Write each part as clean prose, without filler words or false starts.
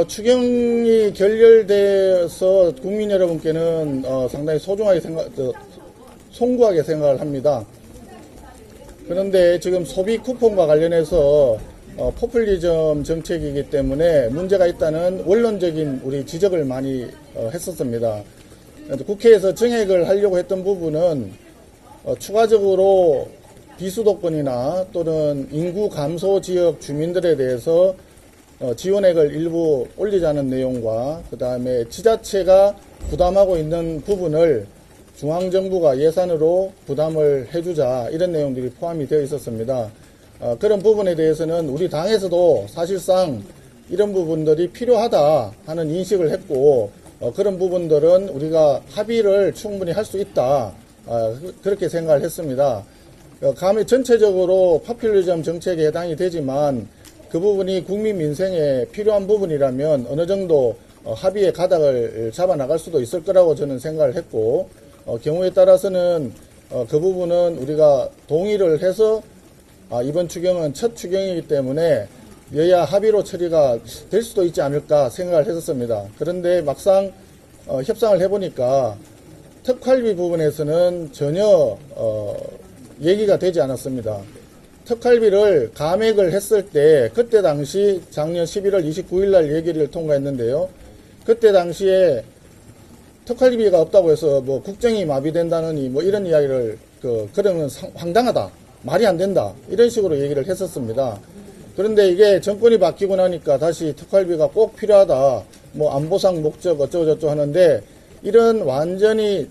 추경이 결렬돼서 국민 여러분께는 상당히 소중하게 송구하게 생각을 합니다. 그런데 지금 소비 쿠폰과 관련해서 포퓰리즘 정책이기 때문에 문제가 있다는 원론적인 우리 지적을 많이 했었습니다. 국회에서 정액을 하려고 했던 부분은 추가적으로 비수도권이나 또는 인구 감소 지역 주민들에 대해서 지원액을 일부 올리자는 내용과 그 다음에 지자체가 부담하고 있는 부분을 중앙정부가 예산으로 부담을 해주자 이런 내용들이 포함이 되어 있었습니다. 그런 부분에 대해서는 우리 당에서도 사실상 이런 부분들이 필요하다 하는 인식을 했고 그런 부분들은 우리가 합의를 충분히 할 수 있다 그렇게 생각을 했습니다. 감히 전체적으로 포퓰리즘 정책에 해당이 되지만 그 부분이 국민 민생에 필요한 부분이라면 어느 정도 합의의 가닥을 잡아나갈 수도 있을 거라고 저는 생각을 했고 경우에 따라서는 그 부분은 우리가 동의를 해서 이번 추경은 첫 추경이기 때문에 여야 합의로 처리가 될 수도 있지 않을까 생각을 했었습니다. 그런데 막상 협상을 해보니까 특활비 부분에서는 전혀 얘기가 되지 않았습니다. 특활비를 감액을 했을 때 그때 당시 작년 11월 29일 날 얘기를 통과했는데요. 그때 당시에 특활비가 없다고 해서 뭐 국정이 마비된다느니 뭐 이런 이야기를 그러면 황당하다. 말이 안 된다. 이런 식으로 얘기를 했었습니다. 그런데 이게 정권이 바뀌고 나니까 다시 특활비가 꼭 필요하다. 뭐 안보상 목적 어쩌고저쩌고 하는데 이런 완전히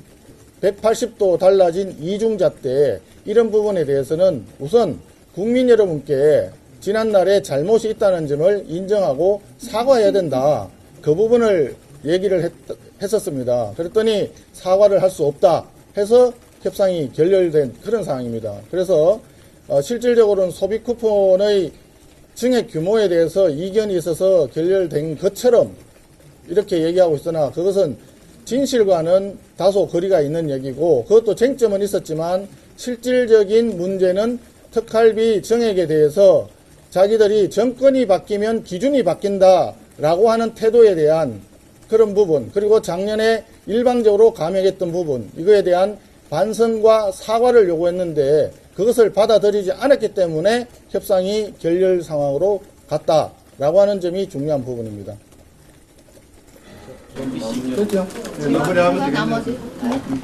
180도 달라진 이중잣대 이런 부분에 대해서는 우선 국민 여러분께 지난날에 잘못이 있다는 점을 인정하고 사과해야 된다. 그 부분을 얘기를 했었습니다. 그랬더니 사과를 할 수 없다 해서 협상이 결렬된 그런 상황입니다. 그래서 실질적으로는 소비 쿠폰의 증액 규모에 대해서 이견이 있어서 결렬된 것처럼 이렇게 얘기하고 있으나 그것은 진실과는 다소 거리가 있는 얘기고 그것도 쟁점은 있었지만 실질적인 문제는 특활비 증액에 대해서 자기들이 정권이 바뀌면 기준이 바뀐다라고 하는 태도에 대한 그런 부분 그리고 작년에 일방적으로 감액했던 부분 이거에 대한 반성과 사과를 요구했는데 그것을 받아들이지 않았기 때문에 협상이 결렬 상황으로 갔다라고 하는 점이 중요한 부분입니다. 그렇죠. 네, 마무리하면 되겠네요.